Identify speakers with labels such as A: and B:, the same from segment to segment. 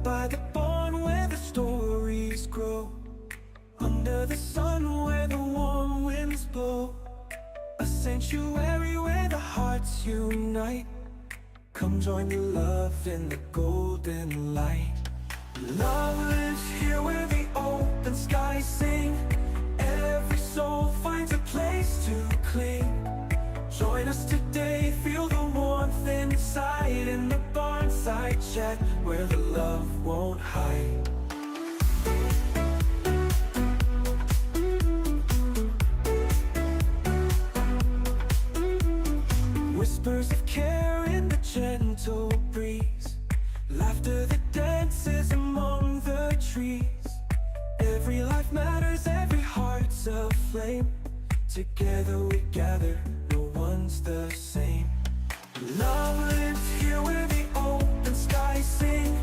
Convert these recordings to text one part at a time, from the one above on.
A: by the barn where the stories grow, under the sun where the warm winds blow, a sanctuary where the hearts unite. Come join the love in the golden light. Love lives here where the open skies sing. Every soul finds a place to cling. Join us today, feel the warmth inside, in the Barnside Chat where the love won't hide. Whispers of care in the gentle breeze, laughter that dances among the trees. Every life matters, every heart's a flame. Together we gather, no one's the same. Love lives here where the open skies sing.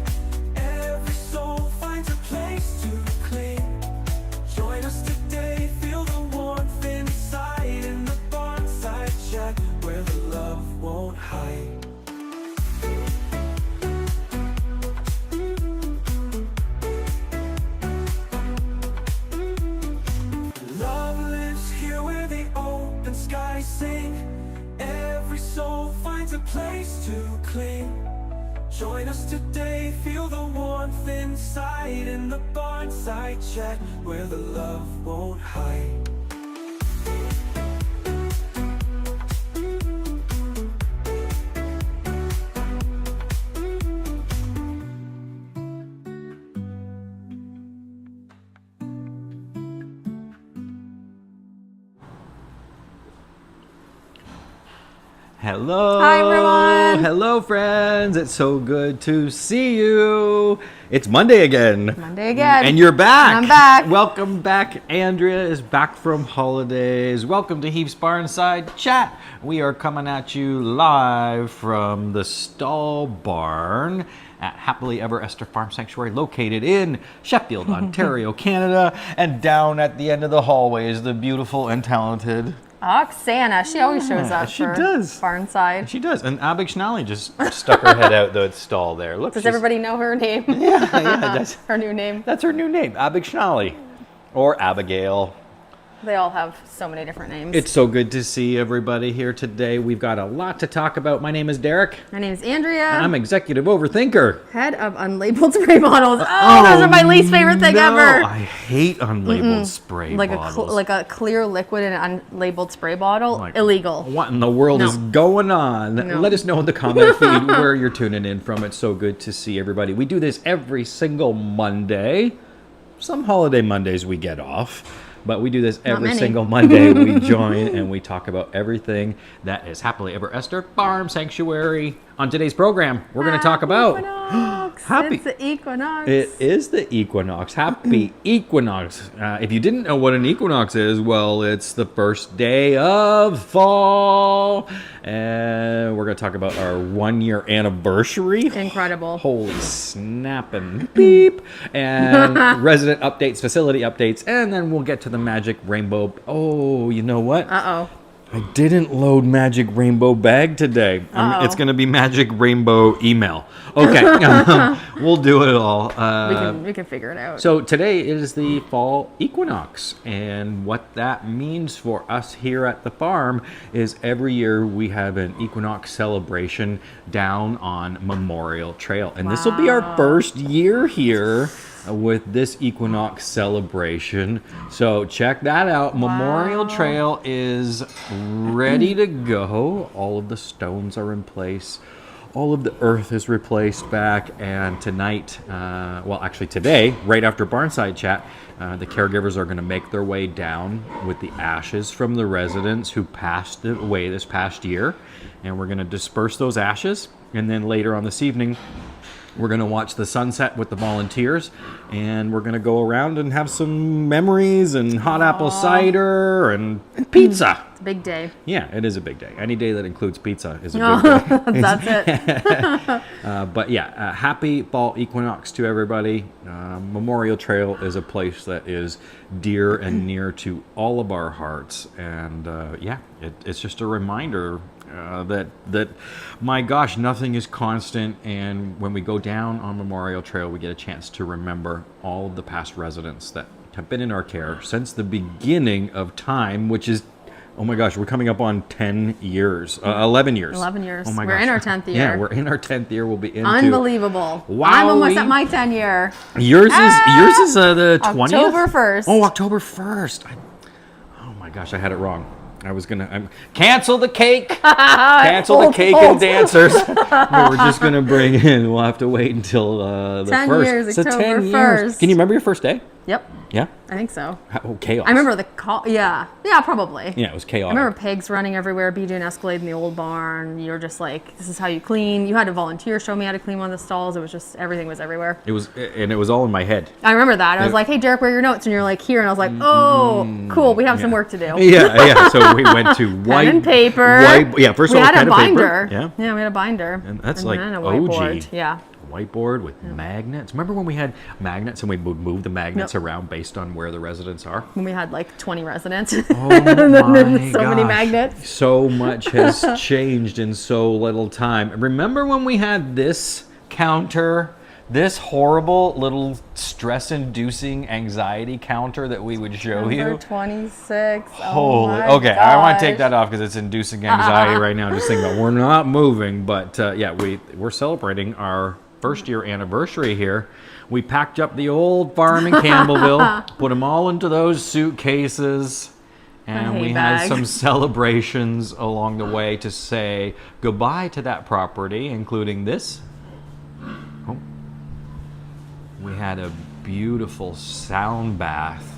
A: Every soul finds a place to cling. Join us today, feel the warmth inside, in the Barnside Chat where the love won't hide. Skies sing. Every soul finds a place to cling. Join us today, feel the warmth inside, in the Barnside Chat where the love won't hide.
B: Hello.
C: Hi, everyone.
B: Hello, friends. It's so good to see you. It's Monday again.
C: Monday again.
B: And you're back.
C: And I'm back.
B: Welcome back. Andrea is back from holidays. Welcome to Heaps Barnside Chat. We are coming at you live from the stall barn at Happily Ever Esther Farm Sanctuary, located in Sheffield, Ontario, Canada. And down at the end of the hallway is the beautiful and talented
C: Oksana, she always shows up
B: she
C: for
B: does.
C: Barnside.
B: She does. And Abig Schnally just stuck her head out the stall there. Look,
C: Does everybody know her name?
B: Yeah, that's
C: her new name.
B: That's her new name, Abig Schnally. Or Abigail.
C: They all have so many different names.
B: It's so good to see everybody here today. We've got a lot to talk about. My name is Derek.
C: My name is Andrea.
B: And I'm Executive Overthinker.
C: Head of unlabeled spray bottles. Oh, those are my least favorite thing ever.
B: I hate unlabeled spray bottles.
C: Like a clear liquid in an unlabeled spray bottle.
B: Like,
C: illegal.
B: What in the world is going on?
C: No.
B: Let us know in the comment feed where you're tuning in from. It's so good to see everybody. We do this every single Monday. Some holiday Mondays we get off. But we do this every single Monday. We join and we talk about everything that is Happily Ever Esther Farm Sanctuary. On today's program, we're going to talk about
C: Equinox. It's the equinox.
B: It is the equinox. Happy equinox. If you didn't know what an equinox is, well, it's the first day of fall. And we're going to talk about our 1-year anniversary.
C: Incredible.
B: Holy snapping beep. And resident updates, facility updates, and then we'll get to the magic rainbow. Oh, you know what?
C: Uh-oh.
B: I didn't load Magic Rainbow Bag today. It's going to be Magic Rainbow Email. Okay, we'll do it all.
C: We can figure it out.
B: So today is the fall equinox, and what that means for us here at the farm is every year we have an equinox celebration down on Memorial Trail, and this will be our first year here with this equinox celebration. So check that out. Memorial Trail is ready to go. All of the stones are in place. All of the earth is replaced back. And tonight, well, actually today, right after Barnside Chat, the caregivers are going to make their way down with the ashes from the residents who passed away this past year. And we're going to disperse those ashes. And then later on this evening, we're going to watch the sunset with the volunteers, and we're going to go around and have some memories and hot apple cider and pizza.
C: It's a big day.
B: Yeah, it is a big day. Any day that includes pizza is a big day.
C: That's it.
B: But yeah, happy fall equinox to everybody. Memorial Trail is a place that is dear and near to all of our hearts. And yeah, it's just a reminder that my gosh, nothing is constant, and when we go down on Memorial Trail, we get a chance to remember all of the past residents that have been in our care since the beginning of time, which is, oh my gosh, we're coming up on 10 years, 11 years.
C: 11 years.
B: Oh my
C: We're
B: gosh.
C: in our 10th year.
B: Yeah, we're in our 10th year. We'll be into
C: Unbelievable.
B: Wow.
C: I'm almost at my 10 year.
B: Yours is the 20th.
C: October 1st.
B: Oh, October 1st. Oh my gosh, I had it wrong. I was gonna cancel the cake. Cancel the cake and dancers. We're just gonna bring in. We'll have to wait until the
C: 10
B: first.
C: years,
B: So
C: October
B: 10 years.
C: 1st.
B: Can you remember your first day?
C: Yep.
B: Yeah.
C: I think so.
B: Oh, chaos.
C: I remember the call. Yeah, probably.
B: Yeah, it was chaotic.
C: I remember pigs running everywhere, BJ and Escalade in the old barn. You were just like, this is how you clean. You had to volunteer, show me how to clean one of the stalls. It was just, everything was everywhere.
B: It was all in my head.
C: I remember that. I was like, hey, Derek, where are your notes? And you're like, here. And I was like, oh, cool. We have some work to do.
B: Yeah. So we went to white
C: Pen and paper.
B: First
C: we
B: of all,
C: had
B: pen
C: a
B: and paper.
C: binder. Yeah, we had a binder.
B: And that's like
C: then a
B: OG.
C: whiteboard. Yeah.
B: Whiteboard with magnets. Remember when we had magnets and we would move the magnets around based on where the residents are?
C: When we had like 20 residents.
B: Oh
C: and then
B: my
C: so many
B: gosh.
C: magnets.
B: So much has changed in so little time. Remember when we had this counter, this horrible little stress-inducing anxiety counter that we would show
C: Number
B: you?
C: 26.
B: Holy,
C: my
B: okay, I want to
C: gosh.
B: take that off because it's inducing anxiety right now. Just thinking about we're not moving, but we're celebrating our first year anniversary here. We packed up the old farm in Campbellville, put them all into those suitcases, and
C: hay
B: we had
C: bag.
B: some celebrations along the way to say goodbye to that property, including this. Oh. We had a beautiful sound bath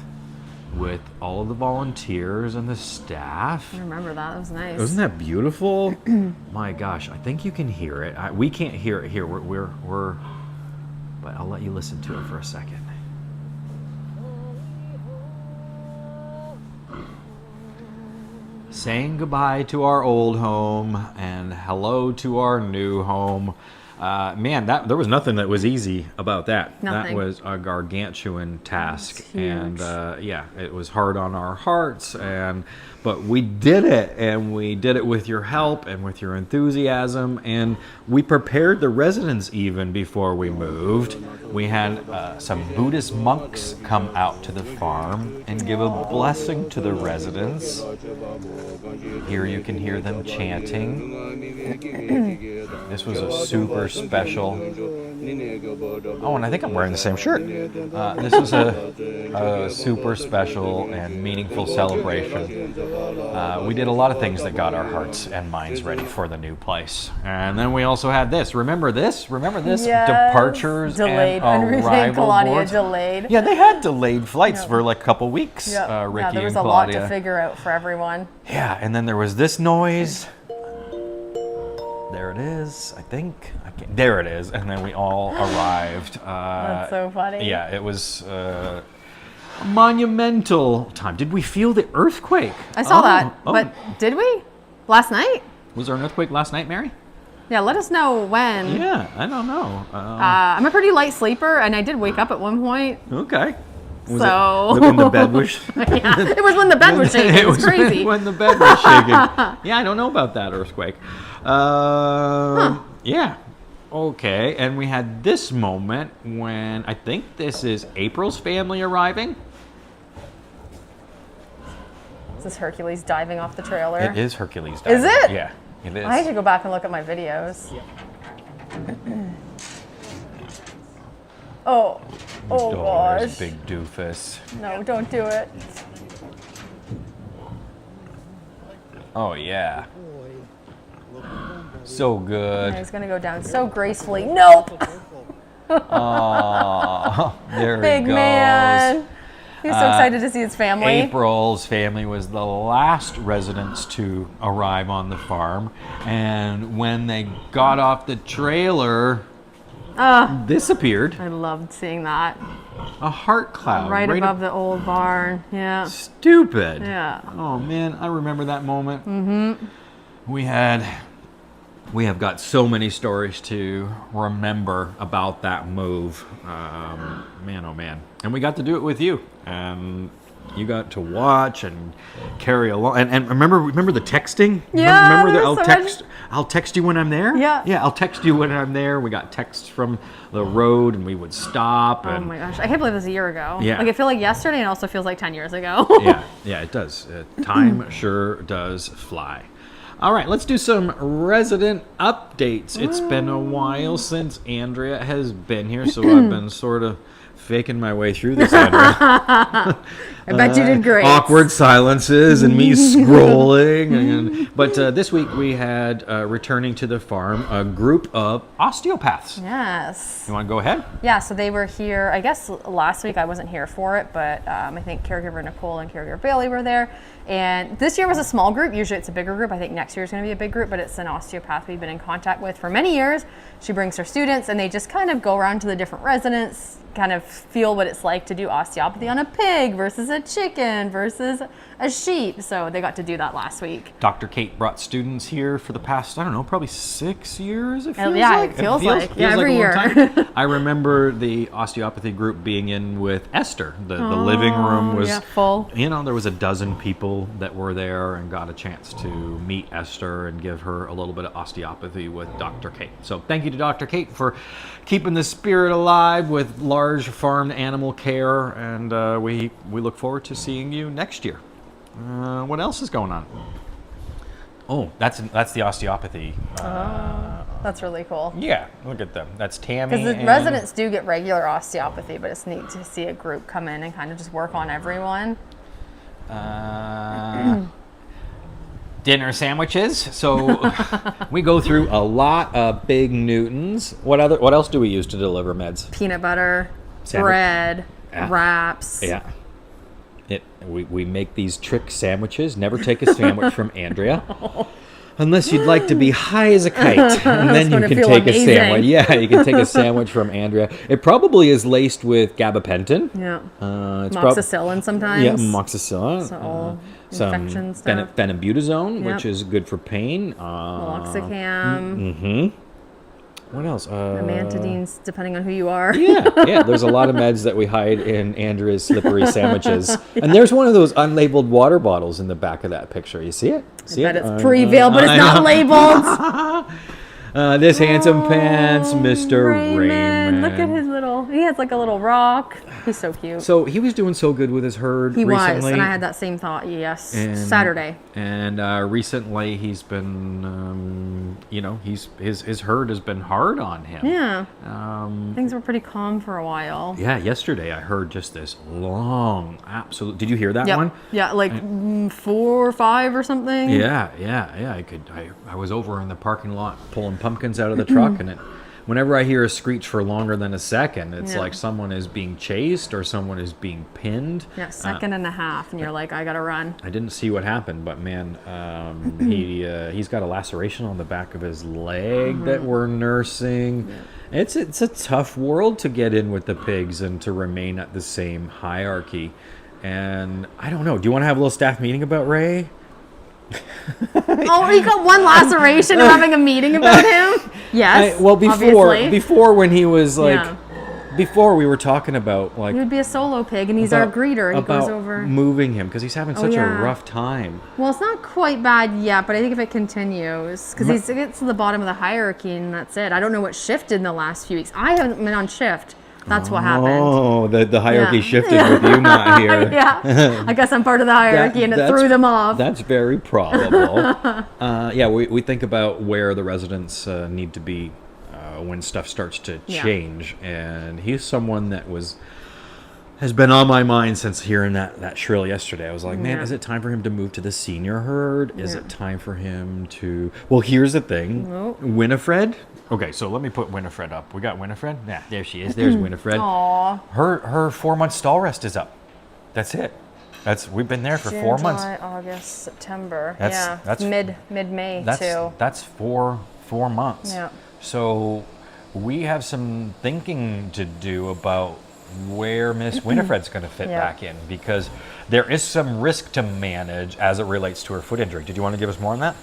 B: with all of the volunteers and the staff.
C: I remember that. That was nice.
B: Wasn't that beautiful? My gosh, I think you can hear it. We can't hear it here. We're but I'll let you listen to it for a second. Saying goodbye to our old home and hello to our new home. Man, there was nothing that was easy about that.
C: Nothing.
B: That was a gargantuan task,
C: It's huge.
B: and it was hard on our hearts, but we did it, and we did it with your help and with your enthusiasm, and we prepared the residents even before we moved. We had some Buddhist monks come out to the farm and give a blessing to the residents. Here you can hear them chanting. This was a super special. Oh, and I think I'm wearing the same shirt. This was a super special and meaningful celebration. We did a lot of things that got our hearts and minds ready for the new place. And then we also had this. Remember this?
C: Yes.
B: Departures
C: Delayed.
B: and
C: Enrique and
B: arrival
C: Claudia
B: boards.
C: delayed.
B: Yeah, they had delayed flights for like a couple weeks.
C: Yep.
B: Ricky
C: there was
B: and
C: a lot
B: Claudia.
C: to figure out for everyone.
B: Yeah, and then there was this noise. There it is, I think. There it is, and then we all arrived.
C: That's so funny.
B: Yeah, it was a monumental time. Did we feel the earthquake?
C: I saw that, but did we? Last night?
B: Was there an earthquake last night, Mary?
C: Yeah, let us know when.
B: Yeah, I don't know.
C: I'm a pretty light sleeper, and I did wake up at one point.
B: Okay. Was
C: So-
B: it when the bed was...
C: Yeah, it was when the bed was shaking. It was crazy.
B: when the bed was shaking. Yeah, I don't know about that earthquake. Yeah. Okay, and we had this moment when I think this is April's family arriving.
C: Is this Hercules diving off the trailer?
B: It is Hercules.
C: Is
B: diving.
C: it?
B: Yeah, it is.
C: I have to go back and look at my videos. Oh
B: There's
C: gosh.
B: big doofus.
C: No, don't do it.
B: Oh yeah. So good.
C: He's gonna go down so gracefully. Nope.
B: Oh, there
C: Big
B: he goes.
C: man. He's so excited to see his family.
B: April's family was the last residents to arrive on the farm, and when they got off the trailer, disappeared.
C: I loved seeing that.
B: A heart cloud
C: Right above the old barn. Yeah.
B: Stupid.
C: Yeah.
B: Oh man, I remember that moment. Mm-hmm. We have got so many stories to remember about that move. Man, oh man. And we got to do it with you. And you got to watch and carry along. And remember the texting?
C: Yeah,
B: Remember
C: there was so much.
B: I'll text you when I'm there?
C: Yeah.
B: Yeah, I'll text you when I'm there. We got texts from the road and we would stop.
C: Oh
B: And
C: my gosh, I can't believe it was a year ago.
B: Yeah.
C: Like, I feel like yesterday and it also feels like 10 years ago.
B: yeah, it does. Time sure does fly. All right, let's do some resident updates. It's been a while since Andrea has been here, so I've been sort of faking my way through this, Andrea.
C: I bet you did great.
B: Awkward silences and me scrolling. But this week we had, returning to the farm, a group of osteopaths.
C: Yes.
B: You want to go ahead?
C: Yeah, so they were here, I guess last week I wasn't here for it, but I think caregiver Nicole and caregiver Bailey were there. And this year was a small group. Usually it's a bigger group. I think next year is going to be a big group, but it's an osteopath we've been in contact with for many years. She brings her students and they just kind of go around to the different residents, kind of feel what it's like to do osteopathy on a pig versus a chicken versus a sheep. So they got to do that last week.
B: Dr. Kate brought students here for the past, I don't know, probably 6 years, it feels
C: Yeah,
B: like.
C: it feels like. Yeah,
B: like
C: every
B: a long
C: year.
B: time. I remember the osteopathy group being in with Esther. The living room was
C: full.
B: You know, there was a dozen people that were there and got a chance to meet Esther and give her a little bit of osteopathy with Dr. Kate. So thank you to Dr. Kate for keeping the spirit alive with large farmed animal care, and we look forward to seeing you next year. What else is going on? Oh, that's the osteopathy.
C: That's really cool.
B: Yeah, look at them. That's Tammy.
C: Because the residents do get regular osteopathy, but it's neat to see a group come in and kind of just work on everyone.
B: Dinner sandwiches. So we go through a lot of big Newtons. What else do we use to deliver meds?
C: Peanut butter,
B: Sandwich.
C: bread,
B: Yeah.
C: wraps.
B: Yeah. We make these trick sandwiches. Never take a sandwich from Andrea. Unless you'd like to be high as a kite, and then you can take a sandwich. Yeah, you can take a sandwich from Andrea. It probably is laced with gabapentin.
C: Yeah.
B: It's
C: Moxicillin sometimes.
B: Yeah, moxicillin.
C: So all
B: Some
C: infection stuff.
B: phenibutazone, which
C: Yep.
B: is good for pain.
C: Meloxicam.
B: What else?
C: Amantadines, depending on who you are.
B: Yeah. There's a lot of meds that we hide in Andrea's slippery sandwiches. And there's one of those unlabeled water bottles in the back of that picture. You see it? See
C: I bet
B: it?
C: it's pre-veiled, but it's not labeled.
B: This handsome pants, Mr. Raymond.
C: Look at his he has like a little rock. He's so cute.
B: So he was doing so good with his herd
C: He
B: recently.
C: was, and I had that same thought, yes.
B: And-
C: Saturday.
B: And recently he's been, his herd has been hard on him.
C: Yeah. Things were pretty calm for a while.
B: Yeah, yesterday I heard just this long, absolute. Did you hear that
C: Yep.
B: one?
C: Yeah, like 4 or 5 or something.
B: Yeah. I was over in the parking lot pulling pumpkins out of the truck, and whenever I hear a screech for longer than a second, it's
C: Yeah.
B: like someone is being chased or someone is being pinned.
C: Yeah, second and a half, and you're like, I gotta run.
B: I didn't see what happened, but man, he's got a laceration on the back of his leg that we're nursing. Yeah. It's a tough world to get in with the pigs and to remain at the same hierarchy. And I don't know. Do you want to have a little staff meeting about Ray?
C: Oh, you got one laceration and having a meeting about him? Yes.
B: Before when he was like,
C: Yeah.
B: before we were talking about like
C: He would be a solo pig, and he's our greeter, and he goes
B: about
C: over.
B: moving him because he's having such
C: yeah.
B: a rough time.
C: Well, it's not quite bad yet, but I think if it continues, because he gets to the bottom of the hierarchy, and that's it. I don't know what shifted in the last few weeks. I haven't been on shift. That's what happened.
B: Oh, the hierarchy
C: Yeah.
B: shifted with you not here.
C: Yeah, I guess I'm part of the hierarchy, and it threw them off.
B: That's very probable. We think about where the residents need to be when stuff starts to change, and he's someone that has been on my mind since hearing that shrill yesterday. I was like, man, is it time for him to move to the senior herd? Is it time for him to... Well, here's the thing.
C: Nope.
B: Winifred. Okay, so let me put Winifred up. We got Winifred? Yeah, there she is. There's Winifred.
C: Aw.
B: Her 4-month stall rest is up. That's it. We've been there for
C: June,
B: 4 months.
C: July, August, September.
B: That's
C: mid-May too.
B: That's 4 months.
C: Yeah.
B: So we have some thinking to do about where Miss Winifred's going to fit back in, because there is some risk to manage as it relates to her foot injury. Did you want to give us more on that?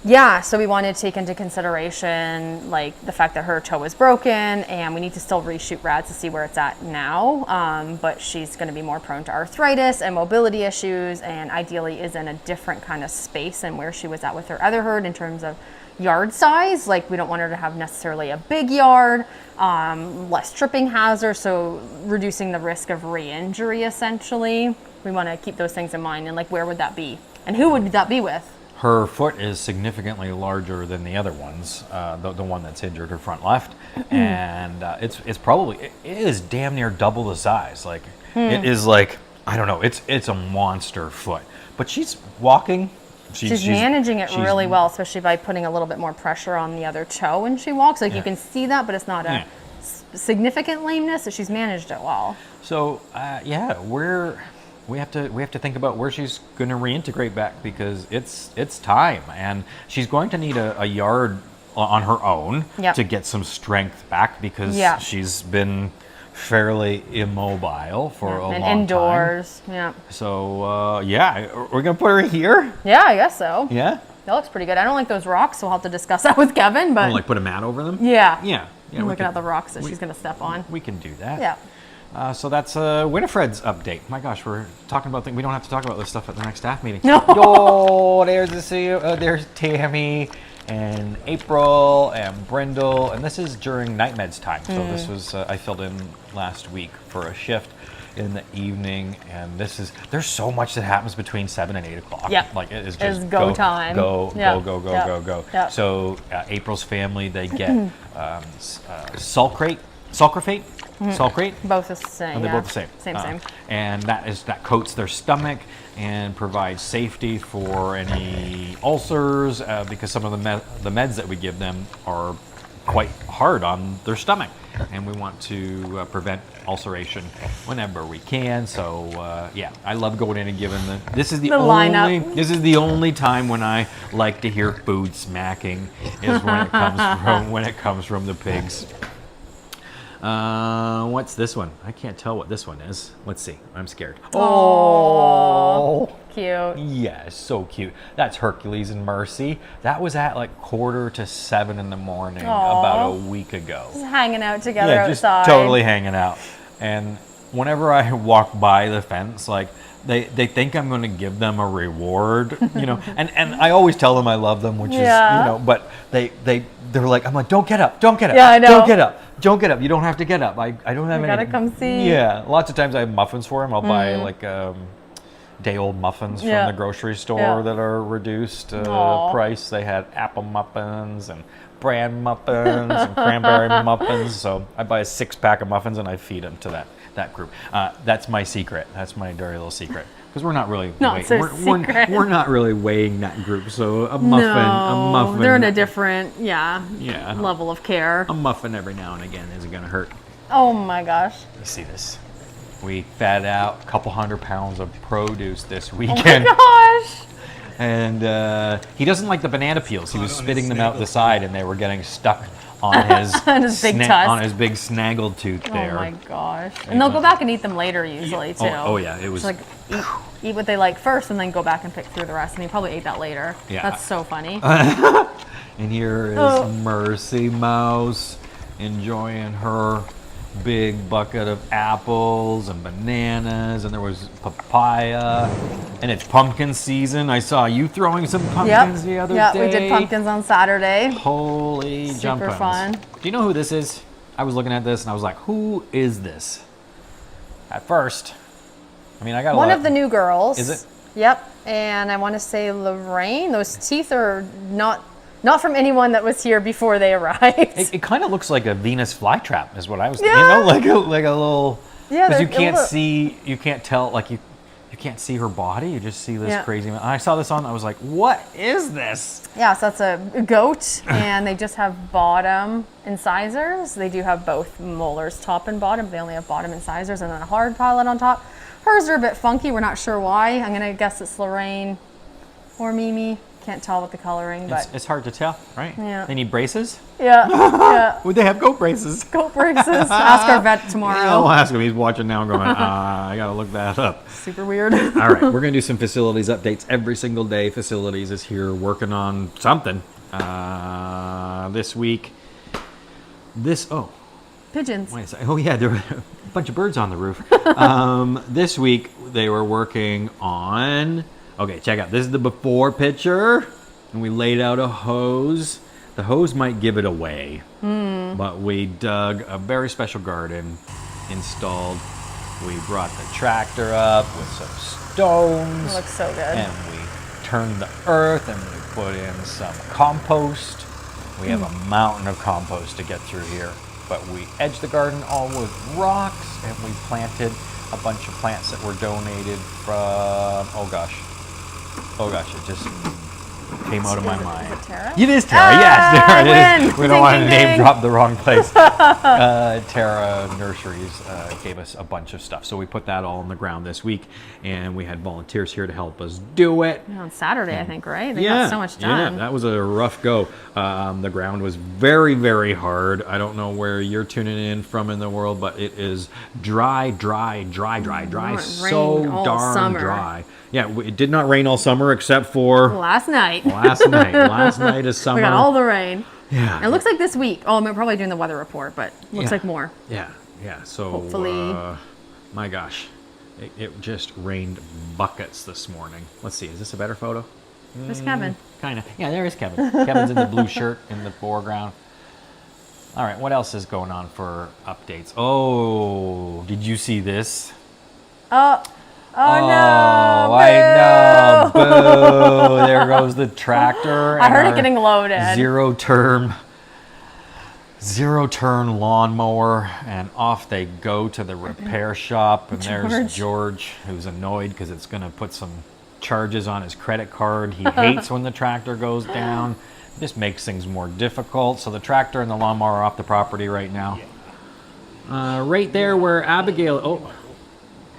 C: Yeah, so we wanted to take into consideration like the fact that her toe is broken, and we need to still reshoot rads to see where it's at now. But she's going to be more prone to arthritis and mobility issues, and ideally is in a different kind of space than where she was at with her other herd in terms of yard size. Like, we don't want her to have necessarily a big yard, less tripping hazard, so reducing the risk of re-injury essentially. We want to keep those things in mind, and like, where would that be? And who would that be with?
B: Her foot is significantly larger than the other ones, the one that's injured, her front left, and it's probably, it is damn near double the size. Like, it is like, I don't know, it's a monster foot. But she's walking.
C: She's managing it really well, especially by putting a little bit more pressure on the other toe when she walks. Like, you can see that, but it's not a significant lameness, so she's managed it well.
B: So, we have to think about where she's going to reintegrate back, because it's time, and she's going to need a yard on her own to get some strength back, because she's been fairly immobile for a long time.
C: And indoors,
B: So we're gonna put her here.
C: Yeah, I guess so.
B: Yeah,
C: that looks pretty good. I don't like those rocks, so we'll have to discuss that with Kevin. But
B: like put a mat over them.
C: Yeah.
B: I'm
C: looking at the rocks that she's gonna step on.
B: We can do that.
C: Yeah.
B: So that's Winifred's update. My gosh, we're talking about things. We don't have to talk about this stuff at the next staff meeting.
C: No.
B: Oh, there's there's Tammy and April and Brindle, and this is during night meds time. So this was I filled in last week for a shift in the evening, and there's so much that happens between 7 and 8 o'clock.
C: Yeah,
B: like it is just
C: go time.
B: Go.
C: Yep.
B: So April's family, they get sulcrate. Sulcrate?
C: Both the same.
B: They're both the same.
C: Same.
B: And that coats their stomach and provides safety for any ulcers, because some of the meds that we give them are quite hard on their stomach, and we want to prevent ulceration whenever we can. So I love going in and giving this is the only time when I like to hear food smacking, is when it comes from the pigs. What's this one? I can't tell what this one is. Let's see. I'm scared.
C: Oh, cute.
B: Yeah, so cute. That's Hercules and Mercy. That was at like 6:45 in the morning about a week ago.
C: Just hanging out together outside.
B: Just totally hanging out. And whenever I walk by the fence, like they think I'm going to give them a reward, and I always tell them I love them, which is, but they're like, I'm like, don't get up.
C: Yeah, I know.
B: Don't get up. You don't have to get up. I don't have any.
C: You gotta come see.
B: Yeah, lots of times I have muffins for him. I'll buy like day-old muffins from the grocery store that are reduced price. They had apple muffins and bran muffins and cranberry muffins. So I buy a 6-pack of muffins and I feed them to that group. That's my secret. That's my dirty little secret. Because we're not really we're not really weighing that group. So a muffin.
C: They're in a different level of care.
B: A muffin every now and again isn't going to hurt.
C: Oh my gosh.
B: You see this? We fed out a couple 100 pounds of produce this weekend.
C: Oh my gosh.
B: And he doesn't like the banana peels. He was spitting them out the side, and they were getting stuck on his
C: big tusk.
B: on his big snaggled tooth there.
C: Oh my gosh! And they'll go back and eat them later usually too.
B: Oh yeah, it was
C: like eat what they like first, and then go back and pick through the rest. And he probably ate that later.
B: Yeah,
C: that's so funny.
B: And here is Mercy Mouse enjoying her big bucket of apples and bananas, and there was papaya, and it's pumpkin season. I saw you throwing some pumpkins the other day.
C: Yeah, we did pumpkins on Saturday.
B: Holy jumpins.
C: Super fun.
B: Do you know who this is? I was looking at this and I was like, who is this? At first, I mean, I got
C: one of the new girls.
B: Is it?
C: Yep, and I want to say Lorraine. Those teeth are not from anyone that was here before they arrived.
B: It kind of looks like a Venus flytrap, is what I was thinking. You know, like a little. Yeah. Because you can't tell, like you can't see her body. You just see this crazy. I saw this on. I was like, what is this? Yeah,
C: so that's a goat, and they just have bottom incisors. They do have both molars, top and bottom. They only have bottom incisors, and then a hard palate on top. Hers are a bit funky. We're not sure why. I'm gonna guess it's Lorraine or Mimi. Can't tell with the coloring, but
B: It's hard to tell, right?
C: Yeah.
B: They need braces?
C: yeah, yeah.
B: Would they have goat braces?
C: Goat braces. Ask our vet tomorrow.
B: Yeah, I'll ask him. He's watching now going, I got to look that up.
C: Super weird.
B: All right, we're going to do some facilities updates every single day. Facilities is here working on something this week.
C: Pigeons.
B: Wait a second. Oh, yeah, there were a bunch of birds on the roof. This week, they were working on... Okay, check out. This is the before picture. And we laid out a hose. The hose might give it away. But we dug a very special garden, installed. We brought the tractor up with some stones.
C: It looks so good.
B: And we turned the earth and we put in some compost. We have a mountain of compost to get through here. But we edged the garden all with rocks, and we planted a bunch of plants that were donated from, oh gosh, it just came out of my mind.
C: Is it Tara?
B: It is Tara, yes, there it is. We don't want to name drop the wrong place. Tara Nurseries gave us a bunch of stuff. So we put that all on the ground this week, and we had volunteers here to help us do it.
C: On Saturday, I think, right? They got so much done.
B: Yeah, that was a rough go. The ground was very, very hard. I don't know where you're tuning in from in the world, but it is dry.
C: It
B: So
C: rained all
B: darn
C: summer.
B: dry. Yeah, it did not rain all summer except for
C: Last night.
B: last night. Last night is summer.
C: We got all the rain.
B: Yeah.
C: It looks like this week. Oh, I'm probably doing the weather report, but looks like more.
B: Yeah. So
C: Hopefully.
B: my gosh, it just rained buckets this morning. Let's see, is this a better photo?
C: Where's Kevin?
B: Kind of. Yeah, there is Kevin. Kevin's in the blue shirt in the foreground. All right, what else is going on for updates? Oh, did you see this?
C: Oh no!
B: I know. Boo! There goes the tractor.
C: I heard
B: and
C: it
B: our
C: getting loaded.
B: Zero turn lawnmower, and off they go to the repair shop. And there's George, who's annoyed because it's going to put some charges on his credit card. He hates when the tractor goes down. This makes things more difficult. So the tractor and the lawnmower are off the property right now. Right there where Abigail,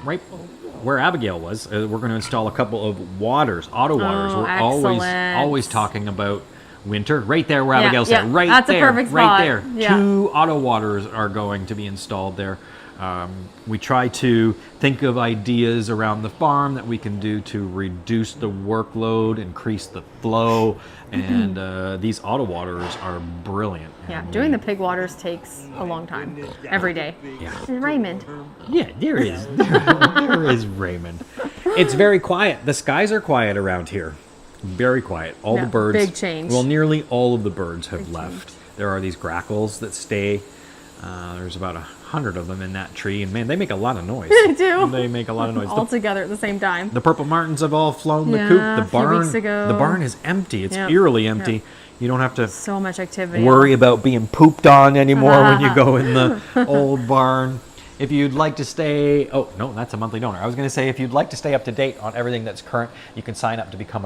B: right where Abigail was, we're going to install a couple of auto waters. We're always talking about winter. Right there where Abigail's at, right
C: that's
B: there,
C: a perfect
B: right
C: spot.
B: there.
C: Yeah.
B: 2 auto waters are going to be installed there. We try to think of ideas around the farm that we can do to reduce the workload, increase the flow, and these auto waters are brilliant.
C: Yeah,
B: And
C: doing the pig waters takes a long time. Every day.
B: Yeah.
C: And Raymond.
B: Yeah, there is. There is Raymond. It's very quiet. The skies are quiet around here. Very quiet. All the birds.
C: Big change.
B: Well, nearly all of the birds have left. There are these grackles that stay. There's about 100 of them in that tree, and man, they make a lot of noise.
C: They do.
B: They make a lot of noise.
C: All together at the same time.
B: The purple martins have all flown the
C: Yeah,
B: coop.
C: a
B: The
C: few
B: barn.
C: weeks ago.
B: The barn is empty. It's
C: Yep.
B: eerily empty.
C: Yep.
B: You don't have to
C: So much activity.
B: worry about being pooped on anymore when you go in the old barn. If you'd like to stay, oh no, that's a monthly donor. I was going to say, if you'd like to stay up to date on everything that's current, you can sign up to become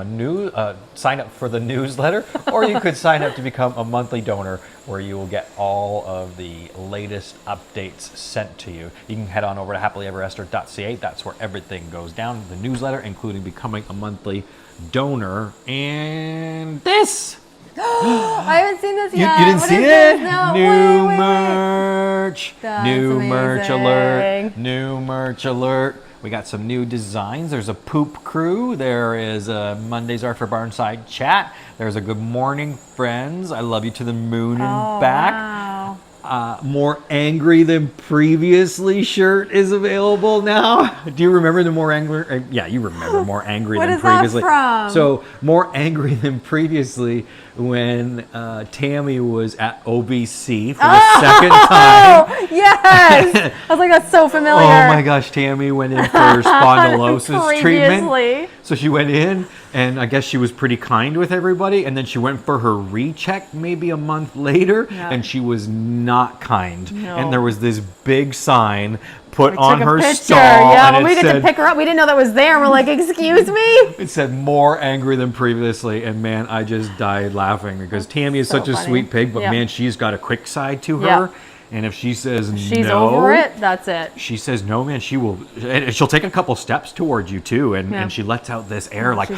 B: sign up for the newsletter, or you could sign up to become a monthly donor, where you will get all of the latest updates sent to you. You can head on over to happilyeverester.ca. That's where everything goes down. The newsletter, including becoming a monthly donor, and this.
C: I haven't seen this
B: You
C: yet.
B: didn't
C: What
B: see
C: is
B: it?
C: this? No,
B: New
C: wait.
B: merch.
C: That's
B: New merch alert.
C: amazing.
B: New merch alert. We got some new designs. There's a poop crew. There is a Mondays are for Barnside Chat. There's a Good Morning Friends. I love you to the moon and back.
C: Wow.
B: More angry than previously shirt is available now. Do you remember the more angry? Yeah, you remember more angry
C: What
B: than
C: is that
B: previously.
C: from?
B: So more angry than previously when Tammy was at OBC for the second time.
C: Oh, yes. I was like, that's so familiar.
B: Oh my gosh, Tammy went in for spondylosis treatment.
C: Previously.
B: So she went in, and I guess she was pretty kind with everybody, and then she went for her recheck maybe a month later,
C: Yeah.
B: and she was not kind.
C: No.
B: And there was this big sign put
C: We
B: on
C: took a
B: her
C: picture.
B: stall,
C: Yeah,
B: and
C: when we
B: it
C: get to
B: said,
C: pick her up, we didn't know that was there. We're like, excuse me?
B: it said more angry than previously, and man, I just died laughing because Tammy is
C: so
B: such a
C: funny.
B: sweet pig, but
C: Yep.
B: man, she's got a quick side to her.
C: Yep.
B: And if she says
C: She's
B: no,
C: over it. That's it.
B: she says no, man. She will, and she'll take a couple steps towards you too, and,
C: Yeah.
B: and she lets out this air like,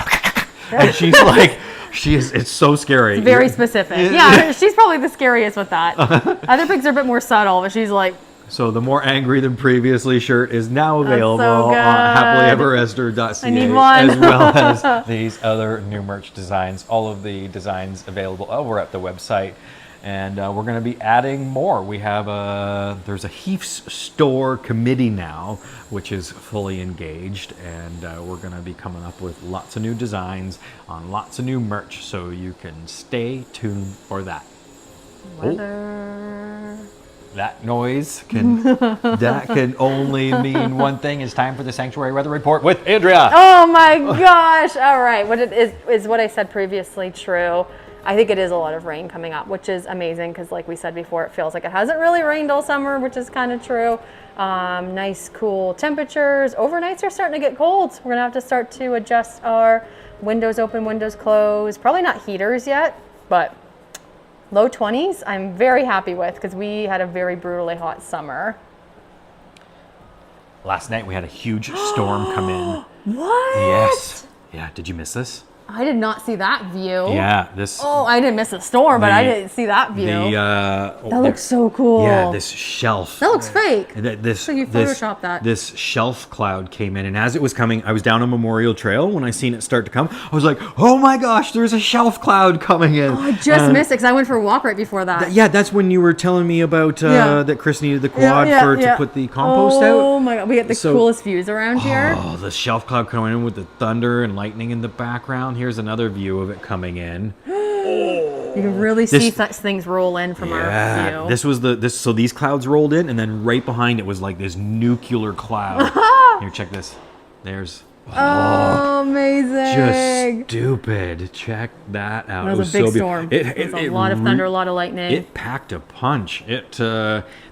B: And she's like, it's so scary.
C: Very specific. Yeah, she's probably the scariest with that. Other pigs are a bit more subtle, but she's like.
B: So the more angry than previously shirt is now available
C: so
B: on happilyeveresther.ca,
C: I need one.
B: as well as these other new merch designs. All of the designs available over at the website. And we're going to be adding more. We have there's a Heath's store committee now, which is fully engaged, and we're going to be coming up with lots of new designs on lots of new merch, so you can stay tuned for that.
C: Weather.
B: That noise can only mean one thing. It's time for the Sanctuary Weather Report with Andrea.
C: Oh my gosh! All right, what it is what I said previously true. I think it is a lot of rain coming up, which is amazing because, like we said before, it feels like it hasn't really rained all summer, which is kind of true. Nice, cool temperatures. Overnights are starting to get cold. We're gonna have to start to adjust our windows open, windows closed. Probably not heaters yet, but low 20s. I'm very happy with because we had a very brutally hot summer.
B: Last night we had a huge storm come in.
C: What?
B: Yes. Yeah. Did you miss this?
C: I did not see that view.
B: Yeah. This.
C: Oh, I didn't miss the storm, but I didn't see that view. That looks so cool.
B: Yeah, this shelf.
C: That looks fake.
B: So
C: you photoshopped that.
B: This shelf cloud came in, and as it was coming, I was down on Memorial Trail when I seen it start to come. I was like, "Oh my gosh, there's a shelf cloud coming in!"
C: Oh, I just missed it because I went for a walk right before that.
B: Yeah, that's when you were telling me about that Chris needed the quad to put the compost out.
C: Oh my god, we get the coolest views around here.
B: Oh, the shelf cloud coming in with the thunder and lightning in the background. Here's another view of it coming in.
C: You can really see such things roll in from our view.
B: So these clouds rolled in, and then right behind it was like this nuclear cloud. Here, check this. There's.
C: Oh, amazing!
B: Just stupid. Check that out.
C: It was a big storm. It was a lot of thunder, a lot of lightning.
B: It packed a punch.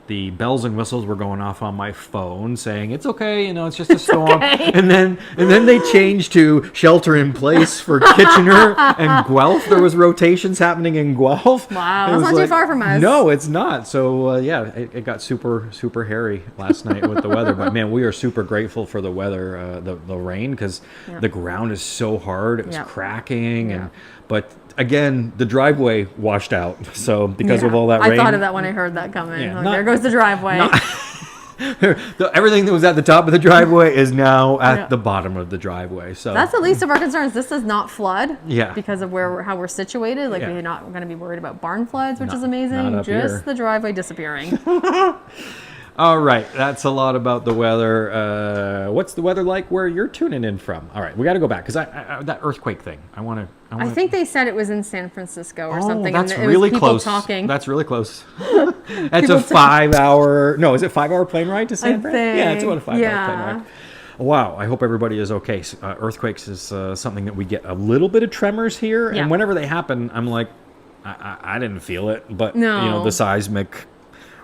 B: The bells and whistles were going off on my phone saying it's okay, it's just a storm.
C: Okay.
B: And then they changed to shelter in place for Kitchener and Guelph. There was rotations happening in Guelph.
C: Wow, that's not too far from us.
B: No, it's not. So it got super hairy last night with the weather. But man, we are super grateful for the weather, the rain, because the ground is so hard. It was cracking but again, the driveway washed out. So because of all that rain.
C: I thought of that when I heard that coming. There goes the driveway.
B: Everything that was at the top of the driveway is now at the bottom of the driveway. So
C: that's the least of our concerns. This does not flood.
B: Yeah.
C: Because of how we're situated. Like we're not going to be worried about barn floods, which is amazing.
B: Not up
C: Just
B: here.
C: the driveway disappearing.
B: All right, that's a lot about the weather. What's the weather like where you're tuning in from? All right, we got to go back because that earthquake thing. I
C: think they said it was in San Francisco or something.
B: That's
C: and
B: really
C: it was people
B: close.
C: Talking.
B: That's really close. That's a 5-hour. No, is it 5-hour plane ride to San Fran? Yeah, it's about a 5-hour plane ride. Wow, I hope everybody is okay. Earthquakes is something that we get a little bit of tremors here, and whenever they happen, I'm like, I didn't feel it, but the seismic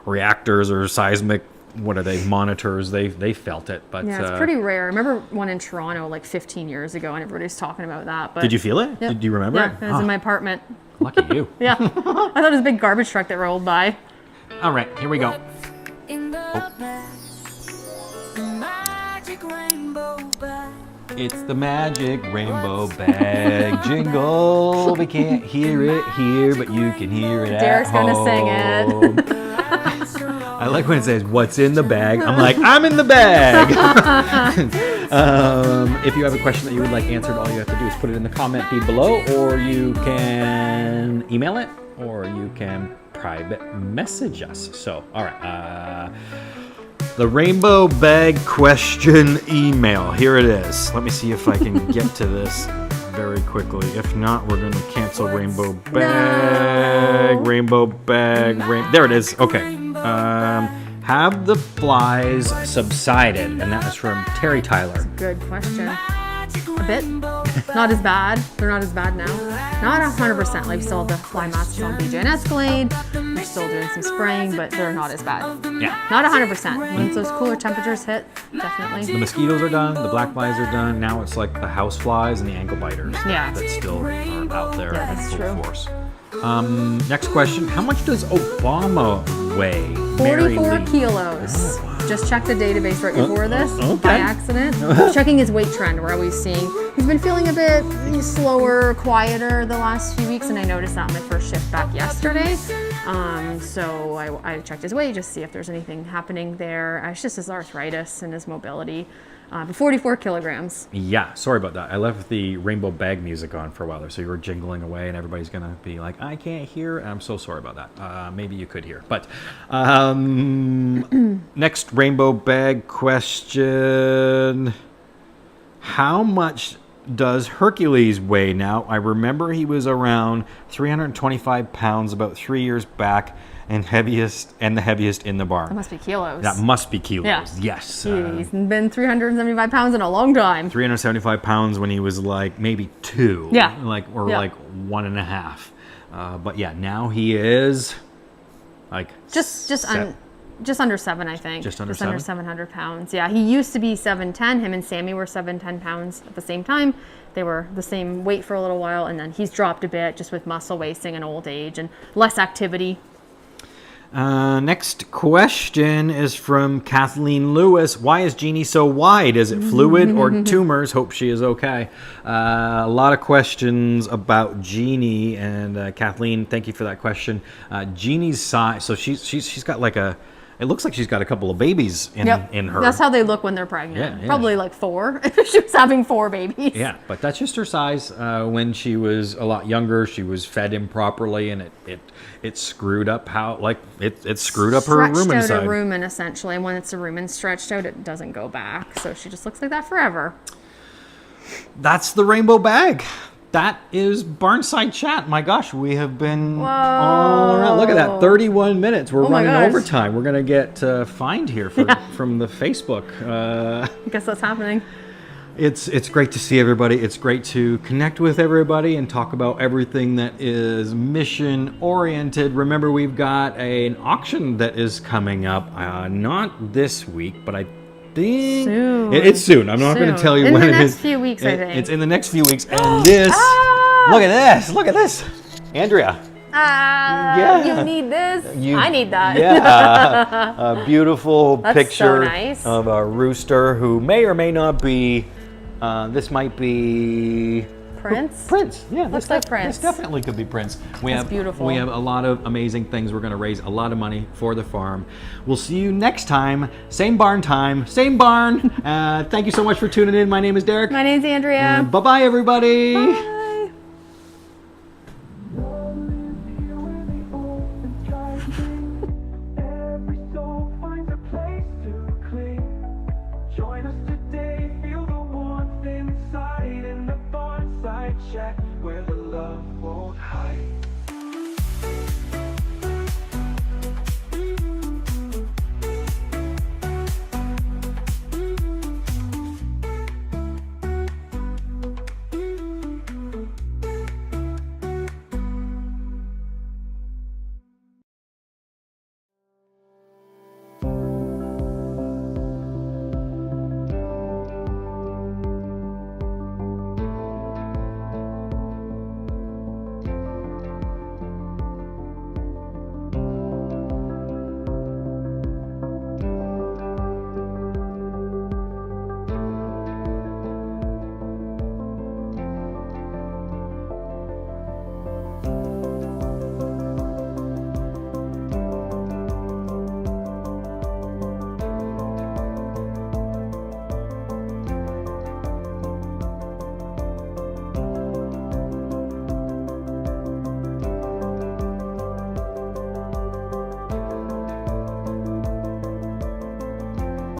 B: reactors or seismic monitors, they felt it. But
C: it's pretty rare. I remember one in Toronto like 15 years ago, and everybody's talking about that. But
B: did you feel it? Did you remember it?
C: Yeah, it was in my apartment.
B: Lucky you.
C: I thought it was a big garbage truck that rolled by.
B: All right, here we go. It's the magic rainbow bag jingle. We can't hear it here, but you can hear it
C: Derek's
B: at home.
C: gonna sing it.
B: I like when it says, "What's in the bag?" I'm like, "I'm in the bag." If you have a question that you would like answered, all you have to do is put it in the comment feed below, or you can email it, or you can private message us. So, all right. The rainbow bag question email. Here it is. Let me see if I can get to this very quickly. If not, we're going to cancel rainbow bag. No. Rainbow bag. There it is. Okay. Have the flies subsided? And that is from Terry Tyler.
C: That's a good question. A bit. Not as bad. They're not as bad now. Not 100%. Like, we still have the fly masks on BJ and Escalade. We're still doing some spraying, but they're not as bad.
B: Yeah.
C: Not 100%. Once those cooler temperatures hit, definitely.
B: The mosquitoes are done. The black flies are done. Now it's like the house flies and the ankle biters that still are out there in full force. Next question. How much does Obama weigh?
C: 44 kilos.
B: Oh, wow.
C: just checked the database right before this
B: okay.
C: by accident. Checking his weight trend. We're always seeing he's been feeling a bit slower, quieter the last few weeks, and I noticed that on my first shift back yesterday. So I checked his weight just to see if there's anything happening there. It's just his arthritis and his mobility. 44 kilograms.
B: Yeah, sorry about that. I left the rainbow bag music on for a while there, so you were jingling away, and everybody's gonna be like, "I can't hear." I'm so sorry about that. Maybe you could hear, but next rainbow bag question: how much does Hercules weigh now? I remember he was around 325 pounds about 3 years back, and the heaviest in the barn.
C: That must be kilos.
B: That must be kilos.
C: Yeah.
B: Yes.
C: He's been 375 pounds in a long time.
B: 375 pounds when he was like maybe 2.
C: Yeah.
B: Like 1.5. But yeah, now he is like
C: just under 7, I think.
B: Just under
C: 700 pounds. Yeah, he used to be 710. Him and Sammy were 710 pounds at the same time. They were the same weight for a little while, and then he's dropped a bit just with muscle wasting and old age and less activity.
B: Next question is from Kathleen Lewis. Why is Jeannie so wide? Is it fluid or tumors? Hope she is okay. A lot of questions about Jeannie, and Kathleen, thank you for that question. Jeannie's size, so she's got like it looks like she's got a couple of babies in her.
C: That's how they look when they're pregnant.
B: Yeah.
C: Probably like 4. She was having 4 babies.
B: Yeah, but that's just her size. When she was a lot younger, she was fed improperly, and it screwed up it screwed up her rumen
C: Stretched
B: side.
C: out a rumen, essentially. And when it's a rumen stretched out, it doesn't go back. So she just looks like that forever.
B: That's the rainbow bag. That is Barnside Chat. My gosh, we have been all around. Look at that, 31 minutes. We're running overtime. We're going to get fined here from the Facebook.
C: I guess that's happening.
B: It's great to see everybody. It's great to connect with everybody and talk about everything that is mission oriented. Remember, we've got an auction that is coming up. Not this week, but I think
C: soon.
B: It's soon. I'm not going to tell you
C: when it is.
B: In
C: the next few weeks, I think.
B: It's in the next few weeks. And this, look at this, Andrea.
C: You need this. I need that.
B: Yeah, a beautiful picture
C: so nice.
B: of a rooster who may or may not be. This might be
C: Prince.
B: Prince, yeah,
C: Looks like Prince.
B: This definitely could be Prince.
C: That's beautiful.
B: We have a lot of amazing things. We're going to raise a lot of money for the farm. We'll see you next time. Same barn time, same barn. Thank you so much for tuning in. My name is Derek.
C: My name's Andrea.
B: Bye-bye, everybody.
C: Bye.
A: Every soul finds a place to cling. Join us today, feel the warmth inside in the Barnside Chat, where the love won't hide.